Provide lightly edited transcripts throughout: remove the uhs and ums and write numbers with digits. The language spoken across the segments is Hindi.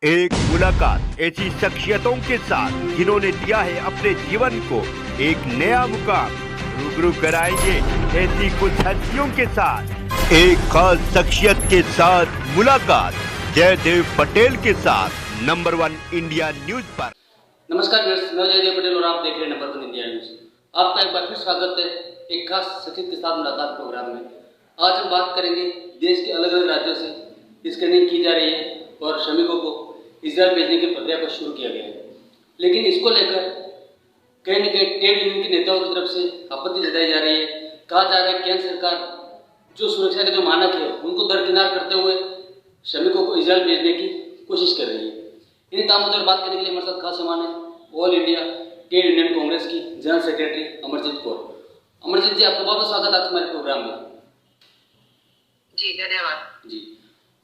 एक मुलाकात ऐसी शख्सियतों के साथ जिन्होंने दिया है अपने जीवन को एक नया मुकाम। रूबरू कराएंगे ऐसी कुछ हस्तियों के साथ एक खास शख्सियत के साथ मुलाकात जयदेव पटेल के साथ नंबर 1 इंडिया न्यूज पर। नमस्कार व्यूअर्स, मैं जयदेव पटेल और आप देख रहे हैं नंबर 1 इंडिया न्यूज। आपका एक बार फिर स्वागत है एक खास शख्सियत के साथ मुलाकात प्रोग्राम में। आज हम बात करेंगे देश के अलग अलग राज्यों से स्क्रीनिंग की जा रही है और श्रमिकों को इजराइल भेजने की प्रक्रिया को शुरू किया गया है, लेकिन इसको लेकर कहीं न कहीं ट्रेड यूनियन के नेताओं की तरफ से आपत्ति जताई जा रही है। कहा जा रहा है केंद्र सरकार जो सुरक्षा के जो मानक है उनको दरकिनार करते हुए श्रमिकों को इजराइल भेजने की कोशिश कर रही है। इन्हीं तमाम मुद्दों पर बात करने के लिए हमारे साथ खास मेहमान है all India trade union Congress की जनरल सेक्रेटरी अमरजीत कौर। अमरजीत जी, आपका बहुत स्वागत है हमारे प्रोग्राम में। जी धन्यवाद। जी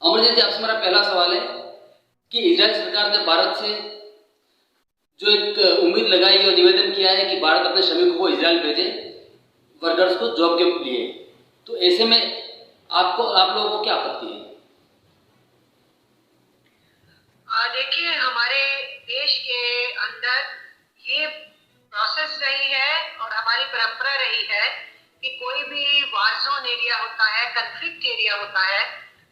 अमरजीत जी, आपसे हमारा पहला सवाल है कि इजराइल सरकार ने भारत से जो एक उम्मीद लगाई और निवेदन किया है कि भारत अपने श्रमिकों को इजराइल भेजे वर्कर्स को जॉब के लिए, तो ऐसे में आप लोगों को क्या आपत्ति है? देखिए, हमारे देश के अंदर ये प्रोसेस रही है और हमारी परंपरा रही है कि कोई भी वार जोन एरिया होता है, कंफ्लिक्ट एरिया होता है,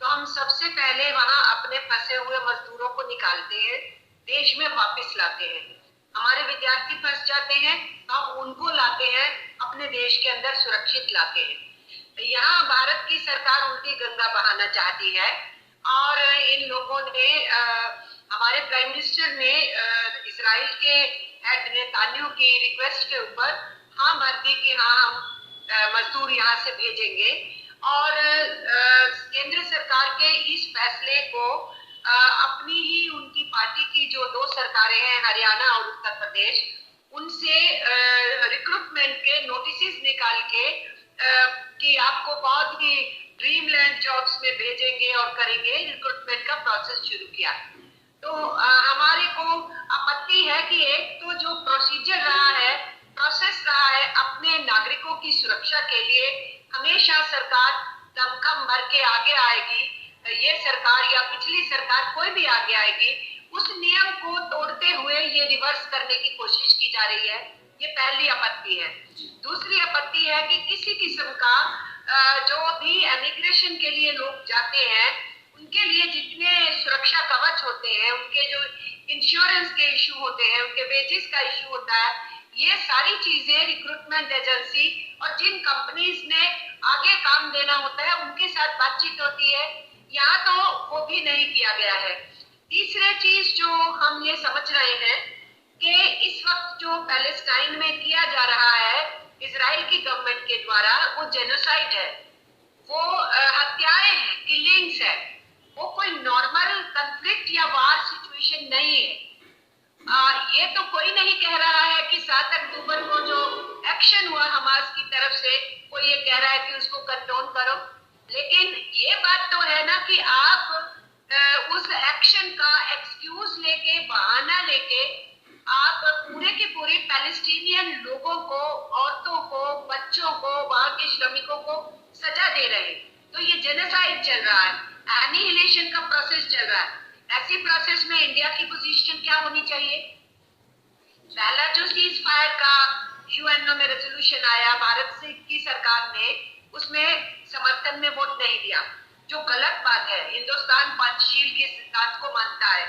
तो हम सबसे पहले वहां अपने फंसे हुए मजदूरों को निकालते हैं, देश में वापस लाते हैं। हमारे विद्यार्थी फंस जाते हैं तो हम उनको लाते हैं, अपने देश के अंदर सुरक्षित लाते हैं। यहाँ भारत की सरकार उल्टी गंगा बहाना चाहती है और इन लोगों ने हमारे प्राइम मिनिस्टर ने इजराइल के हेड नेतान्याहू की रिक्वेस्ट के ऊपर हाँ भर दी कि हाँ हम मजदूर यहाँ से भेजेंगे। और केंद्र सरकार के इस फैसले को अपनी ही उनकी पार्टी की जो दो सरकारें हैं, हरियाणा और उत्तर प्रदेश, उनसे रिक्रूटमेंट के नोटिस निकाल के कि आपको बहुत ही ड्रीमलैंड जॉब्स में भेजेंगे और करेंगे, रिक्रूटमेंट का प्रोसेस शुरू किया। तो हमारे को आपत्ति है कि एक तो जो प्रोसीजर रहा है, प्रोसेस रहा है अपने नागरिकों की सुरक्षा के लिए, हमेशा सरकार दमखम भर के आगे आएगी। ये सरकार या पिछली सरकार कोई भी आगे आएगी, उस नियम को तोड़ते हुए ये रिवर्स करने की कोशिश की जा रही है। ये पहली आपत्ति है। दूसरी आपत्ति है कि किसी किस्म का जो भी इमिग्रेशन के लिए लोग जाते हैं उनके लिए जितने सुरक्षा कवच होते हैं, उनके जो इंश्योरेंस के इशू होते हैं, उनके वेजेस का इशू होता है, ये सारी चीजें रिक्रूटमेंट एजेंसी और जिन कंपनीज ने आगे काम देना होता है उनके साथ बातचीत होती है। यहाँ तो वो भी नहीं किया गया है। तीसरी चीज जो हम ये समझ रहे हैं कि इस वक्त जो पैलेस्टाइन में किया जा रहा है इजराइल की गवर्नमेंट के द्वारा, वो जेनोसाइड है, वो हत्याएं हैं, किलिंग्स है, वो कोई नॉर्मल कंफ्लिक्ट या वार सिचुएशन नहीं है। ये तो कोई नहीं कह रहा है कि 7 अक्टूबर को जो एक्शन हुआ हमास की तरफ से, वो ये कह रहा है कि उसको कंडोन करो, लेकिन ये बात तो है ना कि आप उस एक्शन का एक्सक्यूज लेके, बहाना लेके आप पूरे के पूरे पैलेस्टीनियन लोगों को, औरतों को, बच्चों को, वहां के श्रमिकों को सजा दे रहे हैं। तो ये जेनोसाइड चल रहा है, एनिहिलेशन का प्रोसेस चल रहा है। ऐसी प्रोसेस में इंडिया की पोजीशन क्या होनी चाहिए? पहला जो सीज फायर का यूएनओ में रेजोल्यूशन आया, भारत से की सरकार ने उसमें समर्थन में वोट नहीं दिया, जो गलत बात है। हिंदुस्तान पंचशील के सिद्धांत को मानता है।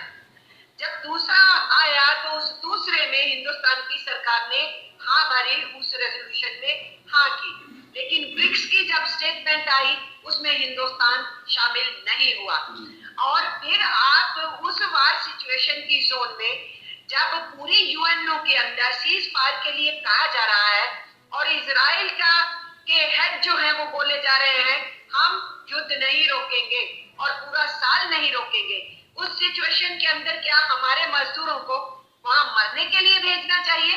जब दूसरा आया तो उस दूसरे में हिंदुस्तान की सरकार ने हाँ भरी, उस रेजोल्यूशन में हाँ की, लेकिन ब्रिक्स की जब स्टेटमेंट आई उसमें हिंदुस्तान शामिल नहीं हुआ। और फिर आप उस वार सिचुएशन की जोन में जब पूरी यूएनओ के अंदर सीज फायर के लिए कहा जा रहा है और इजराइल का के हेड जो है वो बोले जा रहे हैं हम युद्ध नहीं रोकेंगे और पूरा साल नहीं रोकेंगे, उस सिचुएशन के अंदर क्या हमारे मजदूरों को वहां मरने के लिए भेजना चाहिए?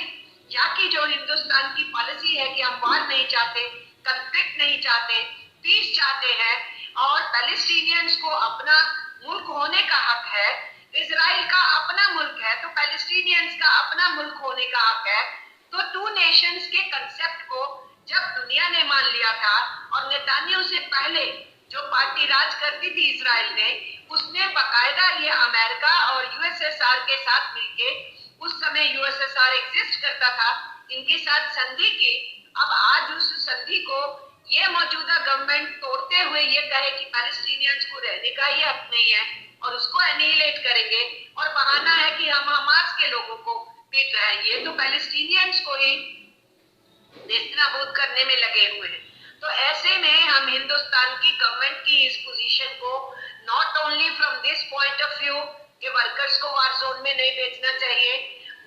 या कि जो हिंदुस्तान की पॉलिसी है कि हम वार नहीं चाहते, कंफ्लिक्ट नहीं चाहते, पीस चाहते हैं और पैलेस्टीनियंस को अपना मुल्क होने का हक है, इजराइल का अपना मुल्क है तो पैलेस्टीनियंस का अपना मुल्क होने का हक है। तो 2 नेशंस के कंसेप्ट को जब दुनिया ने मान लिया था और नेतान्याहू से पहले जो पार्टी राज करती थी इजराइल में, उसने बकायदा ये अमेरिका और यूएसएसआर के साथ मिलके, उस समय यूएसएसआर एग्जिस्ट करता था, इनके साथ संधि की। अब आज उस संधि को ये मौजूदा गवर्नमेंट तोड़ते हुए ये कहे कि पैलेस्टीनियंस को रहने का ही हक नहीं है और उसको एनिहिलेट करेंगे, और बहाना है कि हम हमास के लोगों को पीट रहे हैं। ये तो पैलेस्टीनियंस को ही नेस्तनाबूद करने में लगे हुए हैं। तो ऐसे में हम हिंदुस्तान की गवर्नमेंट की इस पोजीशन को not only from this point of view कि वर्कर्स को वार जोन में नहीं भेजना चाहिए,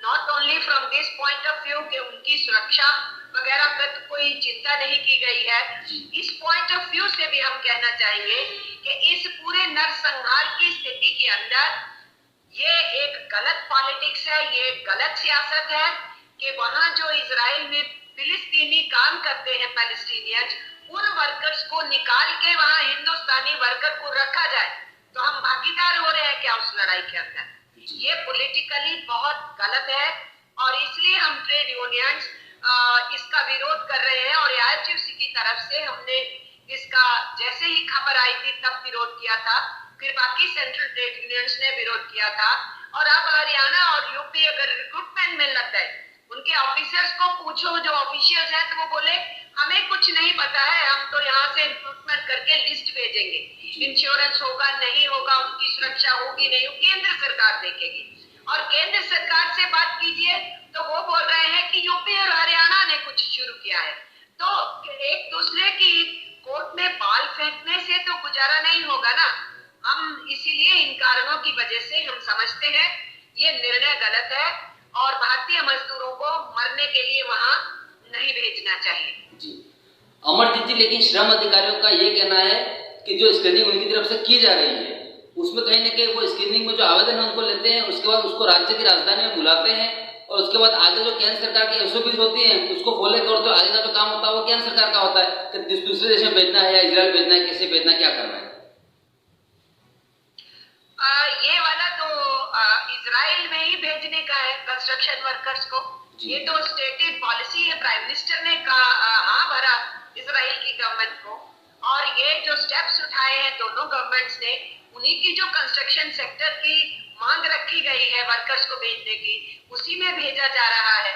not only from this point of view कि उनकी सुरक्षा वगैरह पर तो कोई चिंता नहीं की गई है, इस पॉइंट ऑफ व्यू से भी हम कहना चाहेंगे कि इस पूरे नरसंहार की स्थिति के अंदर ये एक गलत पॉलिटिक्स है, ये गलत सियासत है कि वहां जो इजराइल में फिलिस्तीनी काम करते हैं पैलेस्टीनियंस, उन वर्कर्स को निकाल के वहां हिंदुस्तानी वर्कर को रखा जाए। तो हम भागीदार हो रहे हैं क्या उस लड़ाई के अंदर? ये पॉलिटिकली बहुत गलत है और इसलिए हम ट्रेड यूनियंस इसका विरोध कर रहे हैं। और एआईटीयूसी की तरफ से हमने इसका जैसे ही खबर आई थी तब विरोध किया था, फिर बाकी सेंट्रल ट्रेड यूनियंस ने विरोध किया था, और अब हरियाणा और यूपी अगर रिक्रूटमेंट में लग गए, उनके ऑफिसर्स को पूछो जो ऑफिशियल्स हैं तो वो बोले हमें कुछ नहीं पता है, हम तो यहाँ से रिक्रूटमेंट करके लिस्ट भेजेंगे, इंश्योरेंस होगा नहीं होगा, उनकी सुरक्षा होगी नहीं होगी, केंद्र सरकार देखेगी। और केंद्र सरकार से बात कीजिए तो वो बोल रहे हैं कि यूपी और हरियाणा ने कुछ शुरू किया है। तो एक दूसरे की कोर्ट में बाल फेंकने से तो गुजारा नहीं होगा ना। हम इसीलिए इन कारणों की वजह से हम समझते हैं ये निर्णय गलत है और भारतीय मजदूरों को मरने के लिए वहां नहीं भेजना चाहिए। जी अमरजीत जी, लेकिन श्रम अधिकारियों का ये कहना है कि जो स्क्रीनिंग उनकी तरफ से की जा रही है उसमें कहीं ना कहीं वो स्क्रीनिंग में जो आवेदन है उनको लेते हैं, उसके बाद उसको राज्य की राजधानी में बुलाते हैं और उसके बाद आगे जो केंद्र सरकार की एसओपीज होती है उसको फॉलो करते हुए आगे का जो काम होता है वो केंद्र सरकार का होता है कि दूसरे देश में भेजना है या इजराइल भेजना है, कैसे भेजना है, क्या करना है। ये वाला तो इजराइल में ही भेजने का है कंस्ट्रक्शन वर्कर्स को, ये तो स्टेटेड पॉलिसी है। प्राइम मिनिस्टर ने कहा हाँ भरा इजराइल की गवर्नमेंट को, और ये जो स्टेप्स उठाए हैं दोनों गवर्नमेंट्स ने, उन्हीं की जो कंस्ट्रक्शन सेक्टर की मांग रखी गई है वर्कर्स को भेजने की, उसी में भेजा जा रहा है।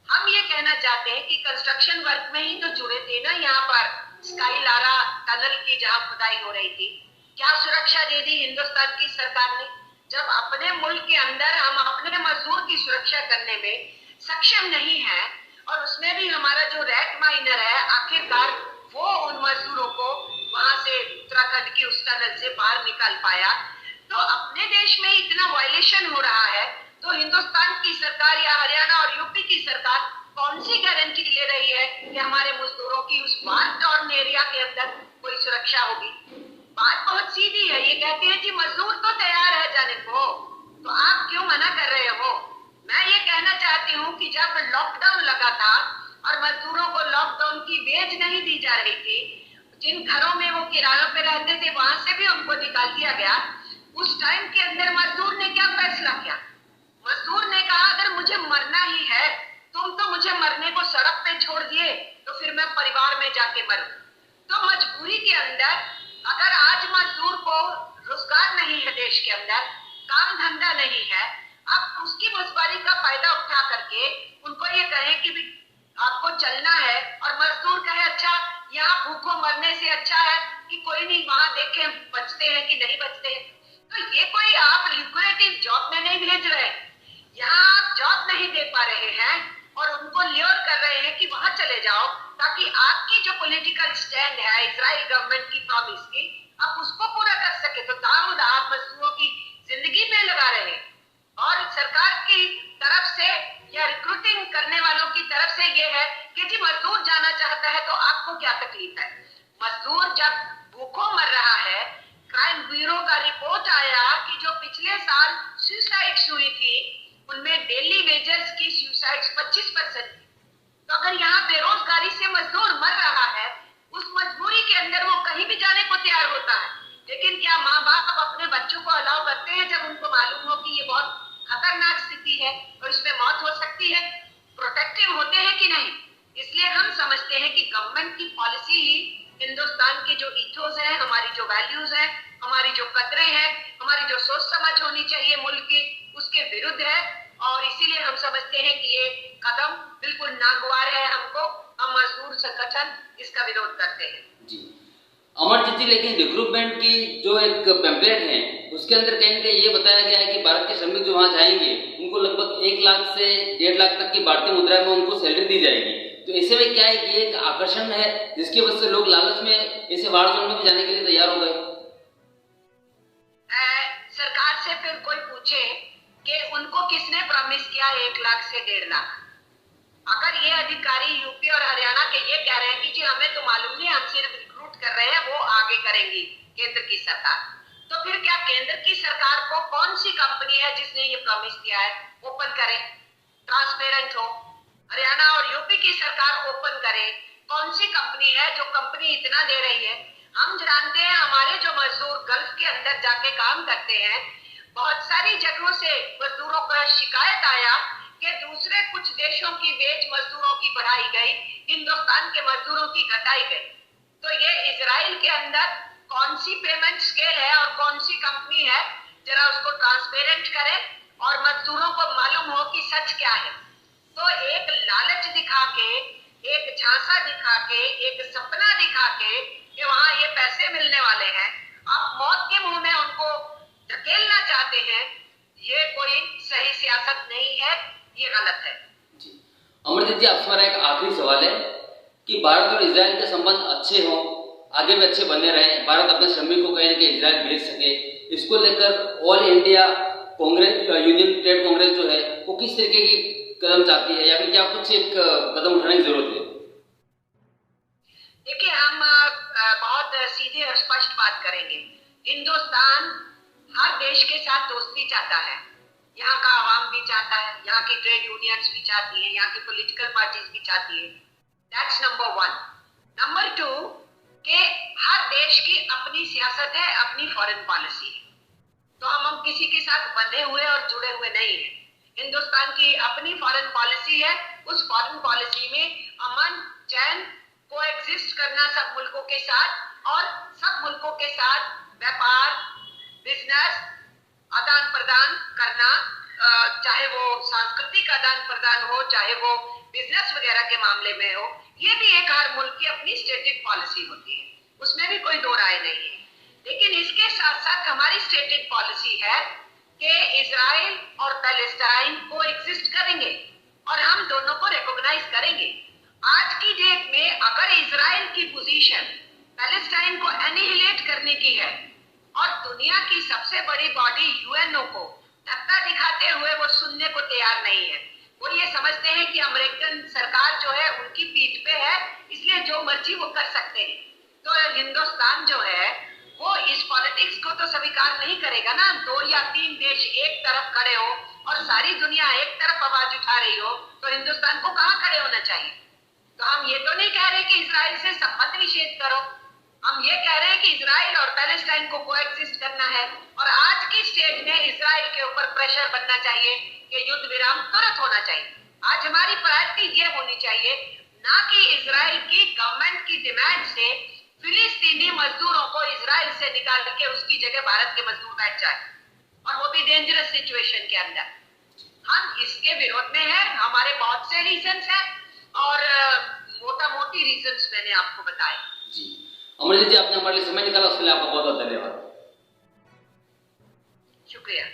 हम ये कहना चाहते हैं कि कंस्ट्रक्शन वर्क में ही तो जुड़े थे ना, यहाँ पर स्काई लारा टनल की जहाँ खुदाई हो रही थी, क्या सुरक्षा दे दी हिंदुस्तान की सरकार ने? जब अपने मुल्क के अंदर हम अपने मजदूर की सुरक्षा करने में सक्षम नहीं है और उसमें भी हमारा जो रेट माइनर है आखिरकार वो उन मजदूरों को वहां से उत्तराखंड की उस टनल से बाहर निकाल पाया, तो अपने देश में इतना वायलेशन हो रहा है तो हिंदुस्तान की सरकार या हरियाणा और यूपी की सरकार कौन सी गारंटी ले रही है कि हमारे मजदूरों की उस वार टॉर्न एरिया के अंदर कोई सुरक्षा होगी? बात बहुत सीधी है, ये कहते हैं कि मजदूर तो तैयार है जाने को, तो आप क्यों मना कर रहे हो? मैं ये कहना चाहती हूँ कि जब लॉकडाउन लगा था और मजदूरों को लॉकडाउन की वेज नहीं दी जा रही थी, जिन घरों में वो किरायों पे रहते थे वहां से भी उनको निकाल दिया गया, उस टाइम के अंदर मजदूर ने क्या फैसला किया? मजदूर ने कहा अगर मुझे मरना ही है, तुम तो मुझे मरने को सड़क पे छोड़ दिए, तो फिर मैं परिवार में जाके मरूं। तो मजबूरी के अंदर अगर आज मजदूर को रोजगार नहीं है, देश के अंदर काम धंधा नहीं है, अब उसकी मजबूरी का फायदा उठा करके उनको ये कहें कि आपको चलना है, और मजदूर कहे अच्छा यहाँ भूखों मरने से अच्छा है कि कोई नहीं वहां देखें बचते हैं कि नहीं बचते हैं। तो ये कोई आप ल्यूक्रेटिव जॉब में नहीं भेज रहे, यहाँ आप जॉब नहीं दे पा रहे हैं और उनको ल्योर कर रहे हैं कि वहां चले जाओ, ताकि आपकी जो पॉलिटिकल स्टैंड है इजराइल गवर्नमेंट की प्रॉमिस की, आप उसको पूरा कर सके। तो दाऊद आप मजदूरों की जिंदगी पे लगा रहे हैं, और सरकार की तरफ से या रिक्रूटिंग करने वालों की तरफ से ये है कि जी मजदूर जाना चाहता है तो आपको क्या तकलीफ है? मजदूर जब भूखों मर रहा है, क्राइम ब्यूरो का रिपोर्ट आया कि जो पिछले साल सुसाइड्स हुई थी उनमें डेली वेजेस की सुसाइड्स 25%। तो अगर यहाँ बेरोजगारी से मजदूर मर रहा है, उस मजबूरी के अंदर वो कहीं भी जाने को तैयार होता है, लेकिन क्या माँ बाप अपने बच्चों को अलाउ करते हैं जब उनको मालूम हो कि ये बहुत खतरनाक स्थिति है और इसमें मौत हो सकती है? प्रोटेक्टिव होते हैं कि नहीं? इसलिए हम समझते हैं कि गवर्नमेंट की पॉलिसी ही हिंदुस्तान की जो इथोस है, हमारी जो वैल्यूज है, हमारी जो कदरें हैं, हमारी जो सोच समझ होनी चाहिए मुल्क की, उसके विरुद्ध है। और इसीलिए हम समझते हैं कि ये कदम बिल्कुल नागवार है हमको। हम मजदूर संगठन इसका विरोध करते हैं। जी अमरजीत जी, लेकिन रिक्रूटमेंट की जो एक पैम्पलेट है उसके अंदर कहीं ना कहीं ये बताया गया है कि भारत के श्रमिक जो वहाँ जाएंगे उनको लगभग 1 लाख से 1.5 लाख तक की भारतीय मुद्रा में उनको सैलरी दी जाएगी। तो ऐसे में क्या है कि ये एक आकर्षण है जिसकी वजह से लोग लालच में ऐसे वार जोन में भी जाने के लिए तैयार हो गए। सरकार से फिर कोई पूछे कि उनको किसने प्रॉमिस किया 1 लाख से 1.5 लाख। अगर ये अधिकारी यूपी और हरियाणा के ये कह रहे हैं कि जी हमें तो मालूम नहीं, हम सिर्फ रिक्रूट कर रहे हैं, वो आगे करेंगी केंद्र की सरकार, तो फिर क्या केंद्र की सरकार को कौन सी कंपनी है जिसने ये प्रॉमिस किया है ओपन करे, ट्रांसपेरेंट हो। हरियाणा और यूपी की सरकार ओपन करे कौन सी कंपनी है जो कंपनी इतना दे रही है। हम जानते हैं हमारे जो मजदूर गल्फ के अंदर जाके काम करते हैं, बहुत सारी जगहों से मजदूरों का शिकायत आया कि दूसरे कुछ देशों की वेज मजदूरों की बढ़ाई गई, हिंदुस्तान के मजदूरों की घटाई गई। तो ये इजराइल के अंदर कौन सी पेमेंट स्केल है और कौन सी कंपनी है, जरा उसको ट्रांसपेरेंट करें और मजदूरों को मालूम हो कि सच क्या है। तो एक लालच दिखा के, एक झांसा दिखा के, एक सपना दिखा के कि वहां ये पैसे मिलने वाले हैं, आप मौत के मुंह में उनको धकेलना चाहते हैं, ये कोई सही सियासत नहीं है, ये गलत है। जी अमरजीत जी, आपसे मेरा एक आखिरी सवाल है कि भारत और इजराइल के संबंध अच्छे हों, आगे भी अच्छे बने रहें, भारत अपने श्रमिक को कहीं ना कहीं इजराइल भेज सके, इसको लेकर all India Congress union trade Congress जो है वो किस तरीके की कदम चाहती है, या फिर क्या कुछ एक कदम उठाने की जरूरत है? देखिए, हम बहुत सीधे और स्पष्ट बात करेंगे। हिंदुस्तान हर देश के साथ दोस्ती चाहता है, यहाँ का आवाम भी चाहता है, यहाँ की ट्रेड यूनियंस भी चाहती है, यहाँ की पॉलिटिकल पार्टीज भी चाहती है। That's number 1। नंबर 2 कि हर देश की अपनी सियासत है, अपनी फॉरेन पॉलिसी है, तो हम किसी के साथ बंधे हुए और जुड़े हुए नहीं है। हिंदुस्तान की अपनी फॉरेन पॉलिसी है, उस फॉरेन पॉलिसी में अमन चैन को एग्जिस्ट करना सब मुल्कों के साथ, और सब मुल्कों के साथ व्यापार बिजनेस आदान प्रदान करना, चाहे वो सांस्कृतिक आदान प्रदान हो, चाहे वो बिजनेस वगैरह के मामले में हो, ये भी एक हर मुल्क की अपनी स्टेटेड पॉलिसी होती है, उसमें भी कोई दो राय नहीं है। लेकिन इसके साथ साथ हमारी स्टेटेड पॉलिसी है कि इजराइल और पैलेस्टाइन को एग्जिस्ट करेंगे और हम दोनों को रिकॉग्नाइज करेंगे। आज की डेट में अगर इजराइल की पोजीशन पैलेस्टाइन को एनिहिलेट करने की है और दुनिया की सबसे बड़ी बॉडी यूएनओ को धक्का दिखाते हुए वो सुनने को तैयार नहीं है, वो ये समझते हैं कि अमेरिकन सरकार जो है उनकी पीठ पे है, इसलिए जो मर्जी वो कर सकते हैं। तो हिंदुस्तान जो है वो इस पॉलिटिक्स को तो स्वीकार नहीं करेगा ना। 2 या 3 देश एक तरफ खड़े हो और सारी दुनिया एक तरफ आवाज उठा रही हो, तो हिंदुस्तान को कहाँ खड़े होना चाहिए। तो हम ये तो नहीं कह रहे कि इजराइल से संबंध विच्छेद करो, हम ये कह रहे हैं कि इजराइल और पैलेस्टाइन को कोएग्जिस्ट करना है, और आज की स्टेज में इजराइल के ऊपर प्रेशर बनना चाहिए कि युद्ध विराम तुरंत होना चाहिए। आज हमारी प्रायोरिटी ये होनी चाहिए, ना कि इजराइल की गवर्नमेंट की डिमांड से फिलिस्तीनी मजदूरों को इजराइल से निकाल के उसकी जगह भारत के मजदूर बैठ जाए, और वो भी डेंजरस सिचुएशन के अंदर। हम इसके विरोध में हैं, हमारे बहुत से रीजंस हैं, और मोटा मोटी रीजंस मैंने आपको बताए। जी अमरजीत जी, आपने हमारे लिए समय निकाला, उसके लिए आपका बहुत बहुत धन्यवाद। शुक्रिया।